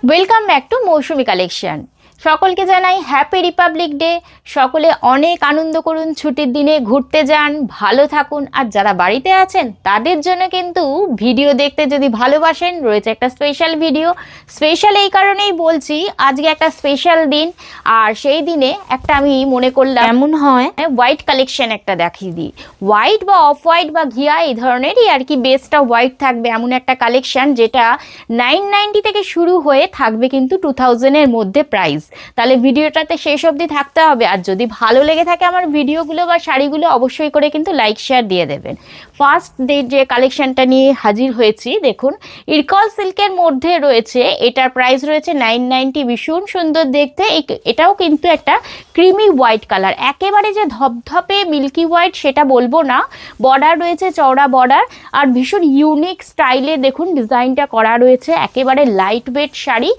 Welcome back to Mousumi collection. সকলকে জানাই happy Republic day. সকলে অনেক আনন্দ করুন, ছুটির দিনে ঘুরতে যান, ভালো থাকুন। আর যারা বাড়িতে আছেন তাদের জন্য কিন্তু ভিডিও দেখতে যদি ভালোবাসেন, রয়েছে একটা স্পেশাল ভিডিও। স্পেশাল এই কারণেই বলছি, আজকে একটা স্পেশাল দিন, আর সেই দিনে একটা আমি মনে করলাম এমন হয় হোয়াইট কালেকশন একটা দেখিয়ে দিই। হোয়াইট বা অফ হোয়াইট বা ঘিয়া এই ধরনেরই আর কি, বেসটা হোয়াইট থাকবে এমন একটা কালেকশন, যেটা 990 থেকে শুরু হয়ে থাকবে কিন্তু 2000-এর মধ্যে প্রাইস। তাহলে ভিডিওটাতে শেষ অবধি থাকতে হবে। আর যদি ভালো লেগে থাকে আমার ভিডিওগুলো বা শাড়িগুলো, অবশ্যই করে কিন্তু লাইক শেয়ার দিয়ে দেবেন। ফার্স্ট যে কালেকশনটা নিয়ে হাজির হয়েছি, দেখুন ইরকল সিল্কের মধ্যে রয়েছে। এটার প্রাইস রয়েছে 990। ভীষণ সুন্দর দেখতে। এটাও কিন্তু একটা ক্রিমি হোয়াইট কালার, একেবারে যে ধপধপে মিল্কি হোয়াইট সেটা বলবো না। বর্ডার রয়েছে, চওড়া বর্ডার, আর ভীষণ ইউনিক স্টাইলে দেখুন ডিজাইনটা করা রয়েছে। একেবারে লাইট ওয়েট শাড়ি,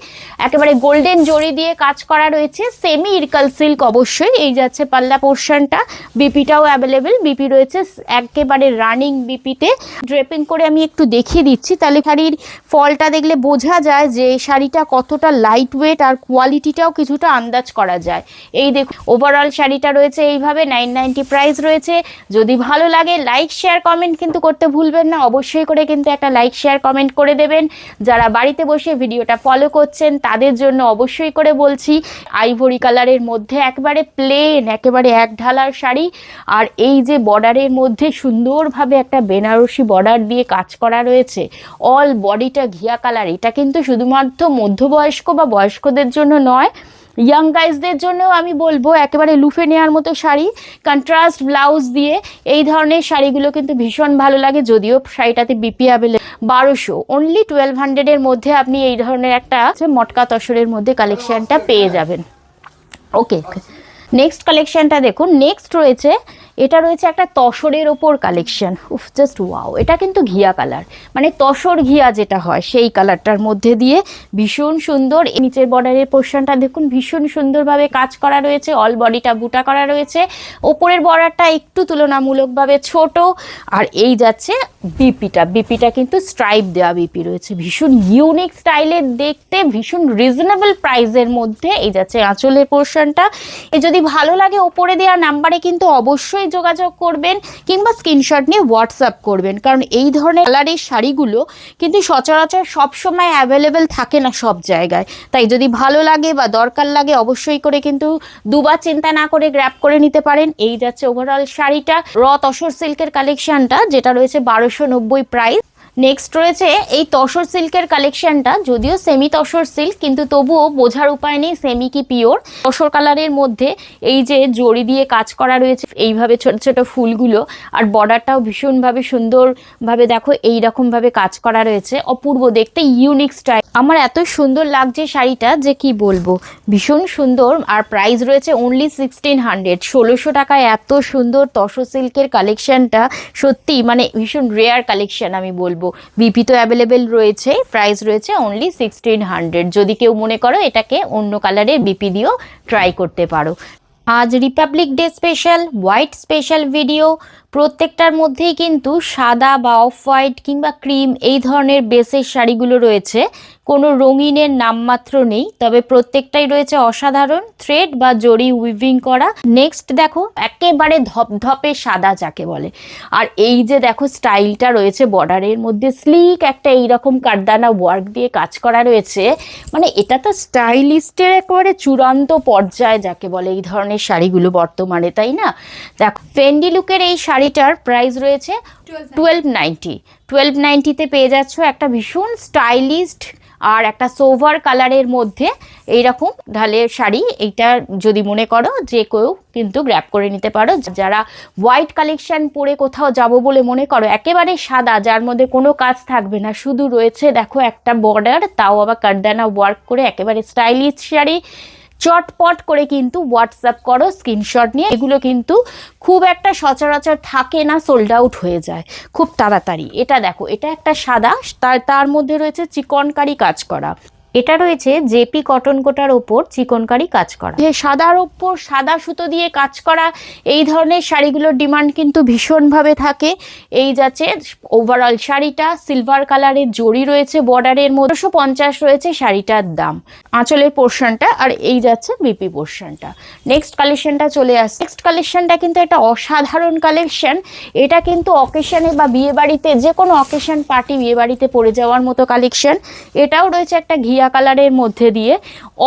একেবারে গোল্ডেন জরি দিয়ে কাজ করা রয়েছে। সেমি ইরকল সিল্ক অবশ্যই। এই যাচ্ছে পাল্লা পোর্শনটা, বিপিটাও অ্যাভেলেবেল। বিপি রয়েছে একেবারে রানিং বিপিতে। ড্রেপিং করে আমি একটু দেখিয়ে দিচ্ছি, তাহলে শাড়ির ফলটা দেখলে বোঝা যায় যে শাড়িটা কতটা লাইট ওয়েট, আর কোয়ালিটিটাও কিছুটা আন্দাজ করা যায়। এই দেখুন ওভারঅল শাড়িটা রয়েছে এইভাবে, 990 প্রাইস রয়েছে। যদি ভালো লাগে লাইক শেয়ার কমেন্ট কিন্তু করতে ভুলবেন না। অবশ্যই করে কিন্তু একটা লাইক শেয়ার কমেন্ট করে দেবেন। যারা বাড়িতে বসে ভিডিওটা ফলো করছেন তাদের জন্য অবশ্যই করে বলছি, আইভরি কালারের মধ্যে একেবারে প্লেন, একেবারে এক ঢালার শাড়ি। আর এই যে বর্ডারের মধ্যে সুন্দরভাবে একটা বেনারসি বর্ডার দিয়ে কাজ করা রয়েছে। অল বডিটা ঘিয়া কালার। এটা কিন্তু শুধুমাত্র মধ্যবয়স্ক বা বয়স্কদের জন্য নয়, ইয়াং গাইজদের জন্যও আমি বলবো একেবারে লুফে নেওয়ার মতো শাড়ি। কন্ট্রাস্ট ব্লাউজ দিয়ে এই ধরনের শাড়িগুলো কিন্তু ভীষণ ভালো লাগে। যদিও শাড়িটাতে বিপি অ্যাভেলেবল 1200, অনলি 1200-এর মধ্যে আপনি এই ধরনের একটা মটকা তসরের মধ্যে কালেকশনটা পেয়ে যাবেন। ওকে, নেক্সট কালেকশনটা দেখুন। নেক্সট রয়েছে, এটা রয়েছে একটা তসরের ওপর কালেকশন। উফ, জাস্ট ওয়াও। এটা কিন্তু ঘিয়া কালার, মানে তসর ঘিয়া যেটা হয় সেই কালারটার মধ্যে দিয়ে ভীষণ সুন্দর। নিচের বর্ডারের পোর্শনটা দেখুন, ভীষণ সুন্দরভাবে কাজ করা রয়েছে। অল বডিটা বুটা করা রয়েছে। ওপরের বর্ডারটা একটু তুলনামূলকভাবে ছোট। আর এই যাচ্ছে বিপিটা কিন্তু স্ট্রাইপ দেওয়া বিপি রয়েছে। ভীষণ ইউনিক স্টাইলের দেখতে, ভীষণ রিজনেবল প্রাইসের মধ্যে। এই যাচ্ছে আঁচলের পোর্শনটা। যদি ভালো লাগে ওপরে দেওয়া নাম্বারে কিন্তু অবশ্যই যোগাযোগ করবেন, কিংবা স্ক্রিনশট নিয়ে হোয়াটসঅ্যাপ করবেন। কারণ এই ধরনের কালারের শাড়িগুলো কিন্তু সচরাচর সবসময় অ্যাভেলেবেল থাকে না সব জায়গায়। তাই যদি ভালো লাগে বা দরকার লাগে অবশ্যই করে কিন্তু দুবার চিন্তা না করে গ্র্যাব করে নিতে পারেন। এই যাচ্ছে ওভারঅল শাড়িটা। র তসর সিল্কের কালেকশনটা, যেটা রয়েছে 1290 প্রাইস। নেক্সট রয়েছে এই তসর সিল্কের কালেকশনটা, যদিও সেমি তসর সিল্ক, কিন্তু তবুও বোঝার উপায় নেই সেমি কি পিওর। তসর কালারের মধ্যে এই যে জড়ি দিয়ে কাজ করা রয়েছে, এইভাবে ছোট ছোট ফুলগুলো। আর বর্ডারটাও ভীষণভাবে সুন্দরভাবে দেখো এইরকমভাবে কাজ করা রয়েছে। অপূর্ব দেখতে, ইউনিক স্টাইল। আমার এত সুন্দর লাগছে শাড়িটা যে কি বলবো, ভীষণ সুন্দর। আর প্রাইস রয়েছে অনলি 1600, 1600 টাকায় এত সুন্দর তসর সিল্কের কালেকশনটা সত্যি মানে ভীষণ রেয়ার কালেকশন আমি বলবো। বিপি তো অ্যাভেলেবেল রয়েছে। প্রাইস রয়েছে অনলি 1600। যদি কেউ মনে করো এটাকে অন্য কালারের বিপি দিয়েও ট্রাই করতে পারো। আজ Republic day special white special video. প্রত্যেকটার মধ্যেই কিন্তু সাদা বা অফ হোয়াইট কিংবা ক্রিম এই ধরনের বেসের শাড়িগুলো রয়েছে। কোনো রঙিনের নামমাত্র নেই, তবে প্রত্যেকটাই রয়েছে অসাধারণ থ্রেড বা জরি উইভিং করা। নেক্সট দেখো একেবারে ধপধপে সাদা যাকে বলে। আর এই যে দেখো স্টাইলটা রয়েছে, বর্ডারের মধ্যে স্লিক একটা এইরকম কারদানা ওয়ার্ক দিয়ে কাজ করা রয়েছে। মানে এটা তো স্টাইলিস্টের একেবারে চূড়ান্ত পর্যায়ে যাকে বলে এই ধরনের শাড়িগুলো বর্তমানে, তাই না? দেখো ফেন্ডি লুকের এই শাড়িটার প্রাইস রয়েছে 1290। 1290-তে পেয়ে যাচ্ছ একটা ভীষণ স্টাইলিস্ট আর একটা সোভার কালারের মধ্যে এইরকম ঢালের শাড়ি। এইটা যদি মনে করো যে কেউ কিন্তু গ্র্যাব করে নিতে পারো। যারা হোয়াইট কালেকশন পরে কোথাও যাব বলে মনে করো, একেবারে সাদা যার মধ্যে কোনো কাজ থাকবে না, শুধু রয়েছে দেখো একটা বর্ডার, তাও আবার কারদানা ওয়ার্ক করে, একেবারে স্টাইলিশ শাড়ি। চটপট করে কিন্তু হোয়াটসঅ্যাপ করো স্ক্রিনশট নিয়ে। এগুলো কিন্তু খুব একটা সচরাচর থাকে না, সোল্ড আউট হয়ে যায় খুব তাড়াতাড়ি। এটা দেখো, এটা একটা সাদা, তার মধ্যে রয়েছে চিকনকারি কাজ করা। এটা রয়েছে জেপি কটন কোটার ওপর চিকনকারি কাজ করা, যে সাদার ওপর সাদা সুতো দিয়ে কাজ করা এই ধরনের শাড়িগুলোর ডিমান্ড কিন্তু ভীষণভাবে থাকে। এই যাচ্ছে ওভারঅল শাড়িটা, সিলভার কালারের জড়ি রয়েছে বর্ডারের মধ্যে, 250 রয়েছে শাড়িটার দাম, আঁচলের পোর্শনটা, আর এই যাচ্ছে বিপি পোর্শনটা। নেক্সট কালেকশনটা চলে আসছে। নেক্সট কালেকশনটা কিন্তু একটা অসাধারণ কালেকশন। এটা কিন্তু অকেশনে বা বিয়ে বাড়িতে, যে কোনো অকেশন পার্টি বিয়ে বাড়িতে পরে যাওয়ার মতো কালেকশন। এটাও রয়েছে একটা ঘিয়া কালারের মধ্যে দিয়ে,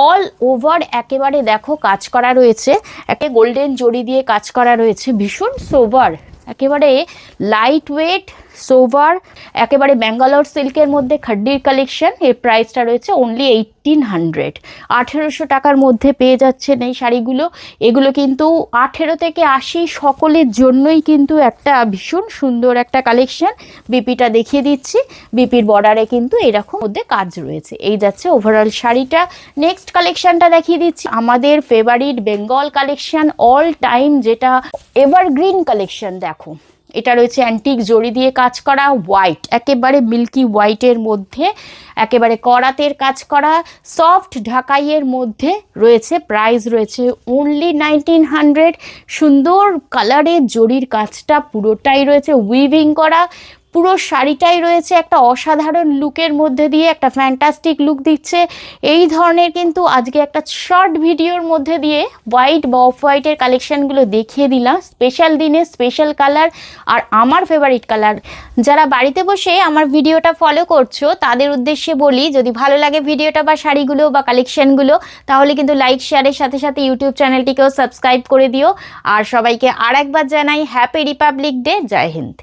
অল ওভার একেবারে দেখো কাজ করা রয়েছে, একে গোল্ডেন জড়ি দিয়ে কাজ করা রয়েছে, ভীষণ সোভার, একেবারে লাইট ওয়েট সোভার, একেবারে ব্যাঙ্গালোর সিল্কের মধ্যে খাড্ডির কালেকশন। এর প্রাইসটা রয়েছে অনলি 1800, 1800 টাকার মধ্যে পেয়ে যাচ্ছেন এই শাড়িগুলো। এগুলো কিন্তু 18 থেকে 80 সকলের জন্যই কিন্তু একটা ভীষণ সুন্দর একটা কালেকশন। বিপিটা দেখিয়ে দিচ্ছি, বিপির বর্ডারে কিন্তু এরকম মধ্যে কাজ রয়েছে। এই যাচ্ছে ওভারঅল শাড়িটা। নেক্সট কালেকশনটা দেখিয়ে দিচ্ছি, আমাদের favourite Bengal collection, all time যেটা এভারগ্রিন কালেকশন। দেখো এটা রয়েছে অ্যান্টিক জড়ি দিয়ে কাজ করা, হোয়াইট, একেবারে মিল্কি হোয়াইটের মধ্যে একেবারে করাতের কাজ করা, সফট ঢাকাইয়ের মধ্যে রয়েছে। প্রাইস রয়েছে অনলি 1900। সুন্দর কালারের জড়ির কাজটা পুরোটাই রয়েছে উইভিং করা, পুরো শাড়িটাই রয়েছে একটা অসাধারণ লুকের মধ্যে দিয়ে, একটা ফ্যান্টাস্টিক লুক দিচ্ছে। এই ধরনের কিন্তু আজকে একটা শর্ট ভিডিওর মধ্যে দিয়ে হোয়াইট বা অফ হোয়াইটের কালেকশানগুলো দেখিয়ে দিলাম, স্পেশাল দিনে স্পেশাল কালার আর আমার ফেভারিট কালার। যারা বাড়িতে বসে আমার ভিডিওটা ফলো করছো তাদের উদ্দেশ্যে বলি, যদি ভালো লাগে ভিডিওটা বা শাড়িগুলো বা কালেকশানগুলো, তাহলে কিন্তু লাইক শেয়ারের সাথে সাথে ইউটিউব চ্যানেলটিকেও সাবস্ক্রাইব করে দিও। আর সবাইকে আর একবার জানাই হ্যাপি রিপাবলিক ডে। জয় হিন্দ।